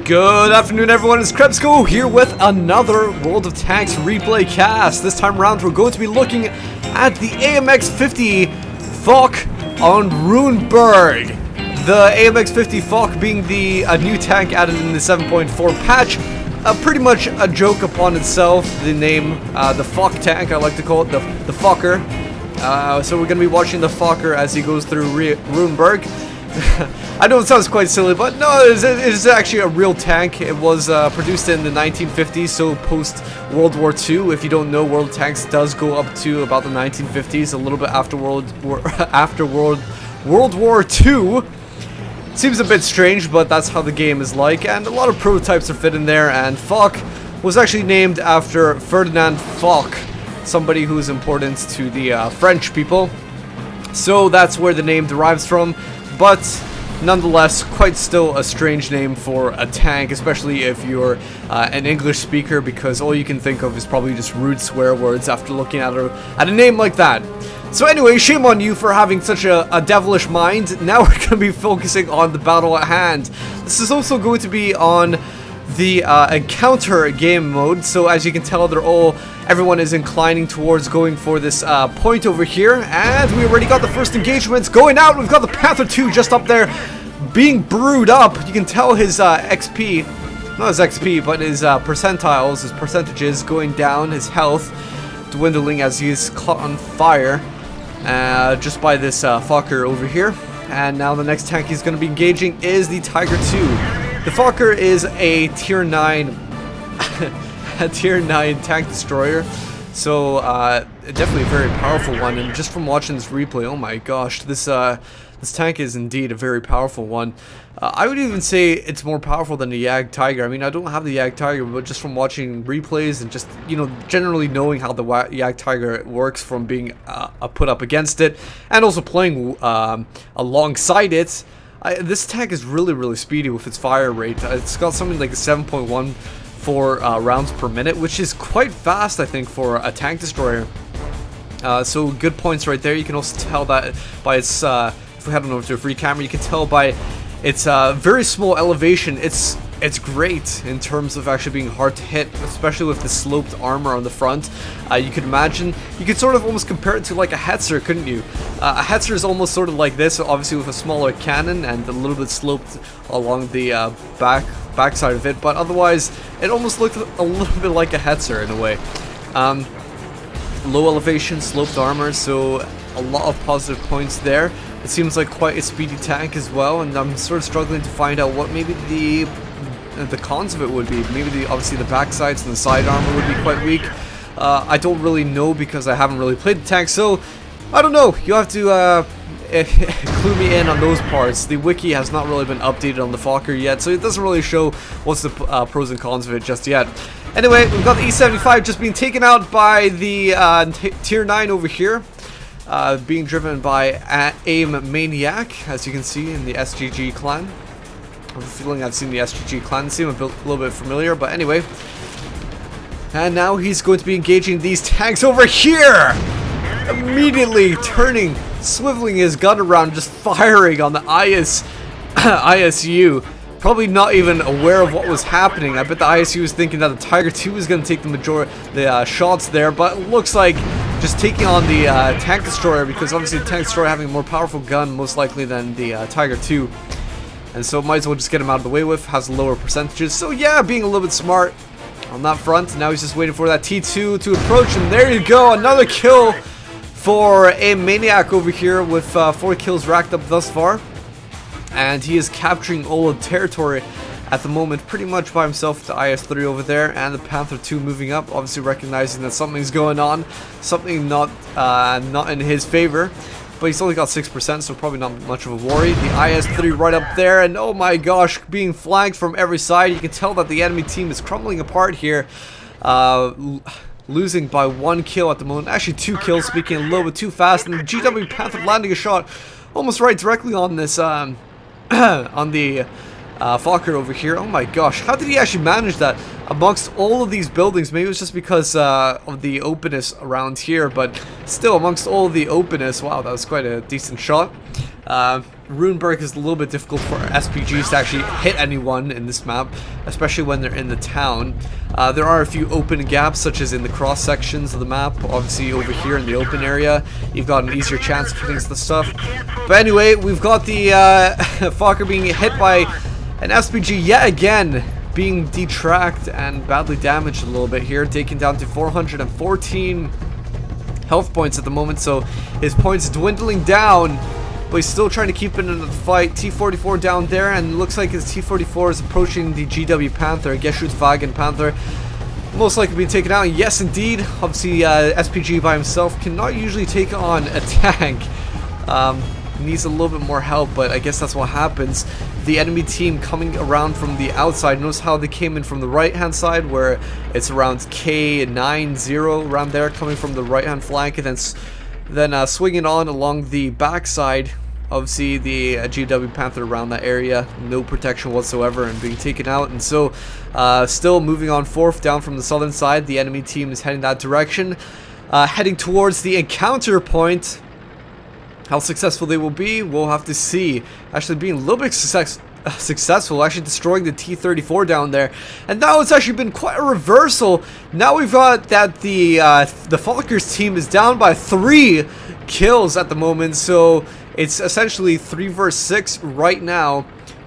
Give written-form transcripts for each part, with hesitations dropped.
Good afternoon, everyone. It's KrebsCOHO here with another World of Tanks replay cast. This time around, we're going to be looking at the AMX-50 Foch on Ruinberg. The AMX-50 Foch being the new tank added in the 7.4 patch. Pretty much a joke upon itself. The name, the Foch tank, I like to call it the Focher. So we're going to be watching the Focher as he goes through Ruinberg. I know it sounds quite silly, but no, it is actually a real tank. It was produced in the 1950s, so post World War II. If you don't know, World Tanks does go up to about the 1950s, a little bit after World War II. Seems a bit strange, but that's how the game is like, and a lot of prototypes are fit in there. And Foch was actually named after Ferdinand Foch, somebody who is important to the French people. So that's where the name derives from. But nonetheless, quite still a strange name for a tank, especially if you're an English speaker, because all you can think of is probably just rude swear words after looking at a name like that. So anyway, shame on you for having such a devilish mind. Now we're going to be focusing on the battle at hand. This is also going to be on the encounter game mode, so as you can tell, everyone is inclining towards going for this point over here, and we already got the first engagements going out. We've got the Panther 2 just up there being brewed up. You can tell his XP, not his XP, but his percentiles, his percentages going down, his health dwindling as he's caught on fire just by this Focher over here. And now the next tank he's going to be engaging is the Tiger 2. The Focher is a tier 9 a tier 9 tank destroyer, so definitely a very powerful one. And just from watching this replay, oh my gosh, this tank is indeed a very powerful one. I would even say it's more powerful than the Jag Tiger. I mean, I don't have the Jag Tiger, but just from watching replays and just, you know, generally knowing how the Jag Tiger works from being put up against it and also playing alongside it, this tank is really speedy with its fire rate. It's got something like a 7.14 rounds per minute, which is quite fast, I think, for a tank destroyer. So good points right there. You can also tell that by its, if we head on over to a free camera, you can tell by its very small elevation. It's great in terms of actually being hard to hit, especially with the sloped armor on the front. You could imagine, you could sort of almost compare it to like a Hetzer, couldn't you? A Hetzer is almost sort of like this, obviously with a smaller cannon and a little bit sloped along the backside of it, but otherwise it almost looked a little bit like a Hetzer in a way. Low elevation, sloped armor, so a lot of positive points there. It seems like quite a speedy tank as well, and I'm sort of struggling to find out what maybe the cons of it would be. Maybe obviously the backsides and the side armor would be quite weak. I don't really know because I haven't really played the tank, so I don't know. You'll have to clue me in on those parts. The wiki has not really been updated on the Focher yet, so it doesn't really show what's the pros and cons of it just yet. Anyway, we've got the E75 just being taken out by the tier 9 over here, being driven by AIM Maniac, as you can see in the SGG clan. I have a feeling I've seen the SGG clan, seem a little bit familiar, but anyway. And now he's going to be engaging these tanks over here! Immediately turning, swiveling his gun around, just firing on the ISU. Probably not even aware of what was happening. I bet the ISU was thinking that the Tiger 2 was going to take the shots there, but it looks like just taking on the tank destroyer, because obviously the tank destroyer having a more powerful gun most likely than the Tiger 2. And so might as well just get him out of the way with, has lower percentages. So yeah, being a little bit smart on that front. Now he's just waiting for that T2 to approach, and there you go, another kill for a Maniac over here with 4 kills racked up thus far. And he is capturing all of the territory at the moment, pretty much by himself. The IS-3 over there, and the Panther 2 moving up, obviously recognizing that something's going on, something not in his favor. But he's only got 6%, so probably not much of a worry. The IS-3 right up there, and oh my gosh, being flanked from every side. You can tell that the enemy team is crumbling apart here, losing by 1 kill at the moment. Actually 2 kills, speaking a little bit too fast, and the GW Panther landing a shot almost right directly on this, on the Focher over here. Oh my gosh, how did he actually manage that amongst all of these buildings? Maybe it was just because of the openness around here, but still, amongst all of the openness, wow, that was quite a decent shot. Ruinberg is a little bit difficult for SPGs to actually hit anyone in this map, especially when they're in the town. There are a few open gaps, such as in the cross sections of the map. Obviously, over here in the open area, you've got an easier chance of hitting the stuff. But anyway, we've got the Focher being hit by an SPG yet again, being detracked and badly damaged a little bit here, taken down to 414 health points at the moment, so his points dwindling down. But he's still trying to keep it in the fight. T44 down there, and it looks like his T44 is approaching the GW Panther, Geschützwagen Panther. Most likely being taken out. And yes, indeed. Obviously, SPG by himself cannot usually take on a tank. Needs a little bit more help, but I guess that's what happens. The enemy team coming around from the outside. Notice how they came in from the right-hand side, where it's around K90 around there, coming from the right-hand flank, and then swinging on along the backside. Obviously, the GW Panther around that area, no protection whatsoever, and being taken out. And so, still moving on fourth down from the southern side. The enemy team is heading that direction, heading towards the encounter point. How successful they will be, we'll have to see. Actually, being a little bit successful, actually destroying the T34 down there, and now it's actually been quite a reversal. Now we've got that the Focher's team is down by 3 kills at the moment, so it's essentially 3 versus 6 right now,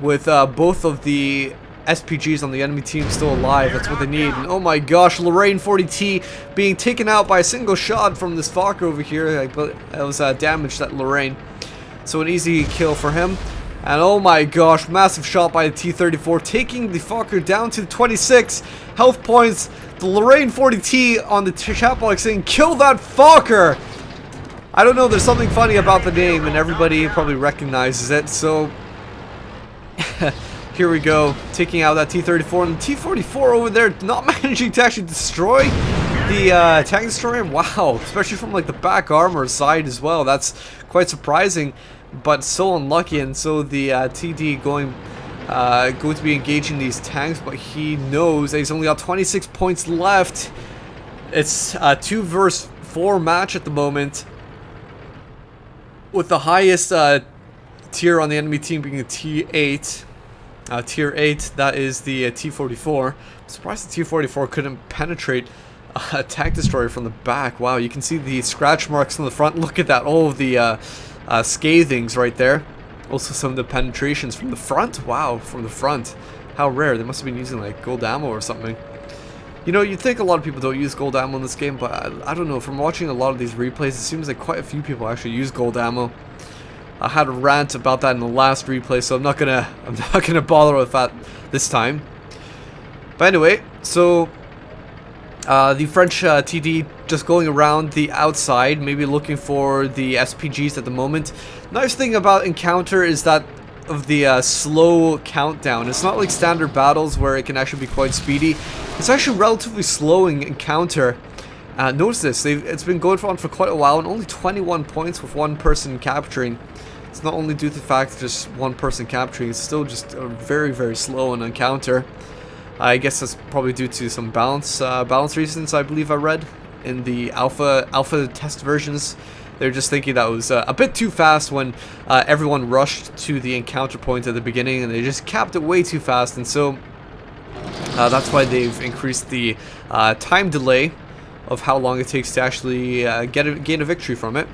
with both of the SPGs on the enemy team still alive. That's what they need. And oh my gosh, Lorraine 40T being taken out by a single shot from this Focher over here. It was damaged, that Lorraine, so an easy kill for him. And oh my gosh, massive shot by the T34, taking the Focher down to 26 health points. The Lorraine 40T on the chat box saying, "Kill that Focher!" I don't know, there's something funny about the name, and everybody probably recognizes it, so here we go, taking out that T34, and the T44 over there not managing to actually destroy the tank destroyer. Wow, especially from like the back armor side as well. That's quite surprising, but so unlucky. And so the TD going to be engaging these tanks, but he knows that he's only got 26 points left. It's a 2 versus 4 match at the moment, with the highest tier on the enemy team being a T8. Tier 8, that is the T44. I'm surprised the T44 couldn't penetrate a tank destroyer from the back. Wow, you can see the scratch marks on the front. Look at that, all of the scathings right there. Also some of the penetrations from the front. Wow, from the front. How rare. They must have been using like gold ammo or something. You know, you'd think a lot of people don't use gold ammo in this game, but I don't know. From watching a lot of these replays, it seems like quite a few people actually use gold ammo. I had a rant about that in the last replay, so I'm not gonna bother with that this time. But anyway, so the French TD just going around the outside, maybe looking for the SPGs at the moment. Nice thing about Encounter is that of the slow countdown. It's not like standard battles where it can actually be quite speedy. It's actually relatively slow in Encounter. Notice this, it's been going on for quite a while, and only 21 points with 1 person capturing. It's not only due to the fact that just 1 person capturing, it's still just very, very slow in Encounter. I guess that's probably due to some balance reasons, I believe I read in the alpha test versions. They're just thinking that was a bit too fast when everyone rushed to the encounter point at the beginning, and they just capped it way too fast, and so that's why they've increased the time delay of how long it takes to actually gain a victory from it.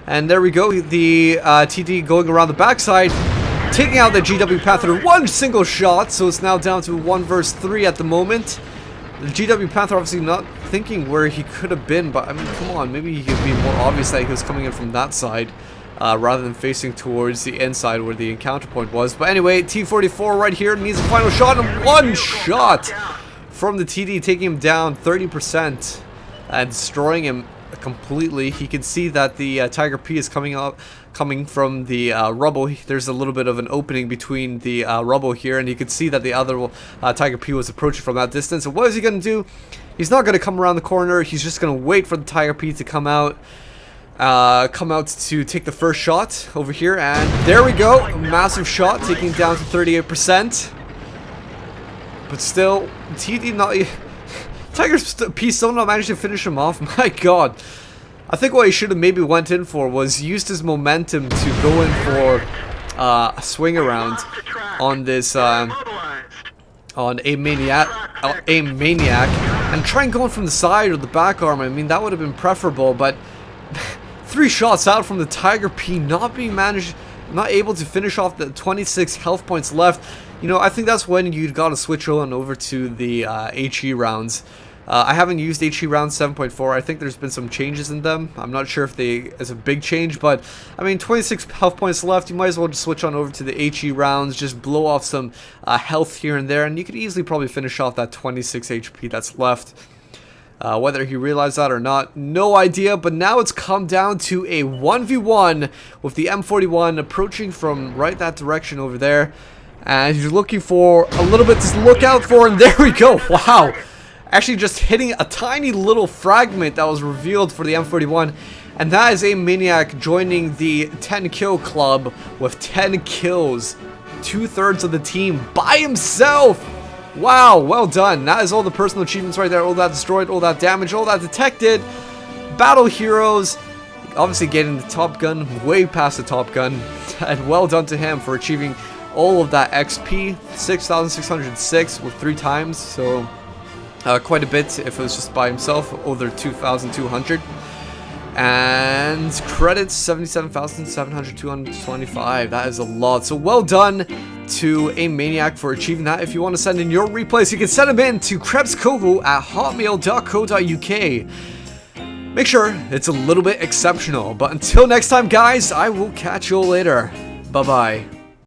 And there we go, the TD going around the backside, taking out the GW Panther in 1 single shot, so it's now down to 1 versus 3 at the moment. The GW Panther obviously not thinking where he could have been, but I mean, come on, maybe he could be more obvious that he was coming in from that side, rather than facing towards the inside where the encounter point was. But anyway, T44 right here needs a final shot, and 1 shot from the TD, taking him down 30% and destroying him completely. He can see that the Tiger P is coming from the rubble. There's a little bit of an opening between the rubble here, and you can see that the other Tiger P was approaching from that distance. So what is he going to do? He's not going to come around the corner. He's just going to wait for the Tiger P to come out to take the first shot over here, and there we go. A massive shot, taking down to 38%. But still, TD not... Tiger's P still not managed to finish him off. My god. I think what he should have maybe went in for was used his momentum to go in for a swing around on this on a maniac, and try and go in from the side or the back arm. I mean, that would have been preferable, but 3 shots out from the Tiger P, not able to finish off the 26 health points left. You know, I think that's when you got to switch on over to the HE rounds. I haven't used HE round 7.4. I think there's been some changes in them. I'm not sure if it's a big change, but I mean, 26 health points left. You might as well just switch on over to the HE rounds, just blow off some health here and there, and you could easily probably finish off that 26 HP that's left. Whether he realized that or not, no idea, but now it's come down to a 1v1 with the M41 approaching from right that direction over there, and you're looking for a little bit to look out for, and there we go. Wow. Actually just hitting a tiny little fragment that was revealed for the M41, and that is a maniac joining the 10 kill club with 10 kills, 2/3 of the team by himself. Wow, well done. That is all the personal achievements right there. All that destroyed, all that damage, all that detected. Battle heroes, obviously getting the Top Gun, way past the Top Gun, and well done to him for achieving all of that XP, 6,606 with 3 times, so quite a bit if it was just by himself, over 2,200. And credits, 77,725. That is a lot. So well done to a maniac for achieving that. If you want to send in your replays, you can send them in to KrebsCOHO at hotmail.co.uk. Make sure it's a little bit exceptional. But until next time, guys, I will catch you all later. Bye-bye.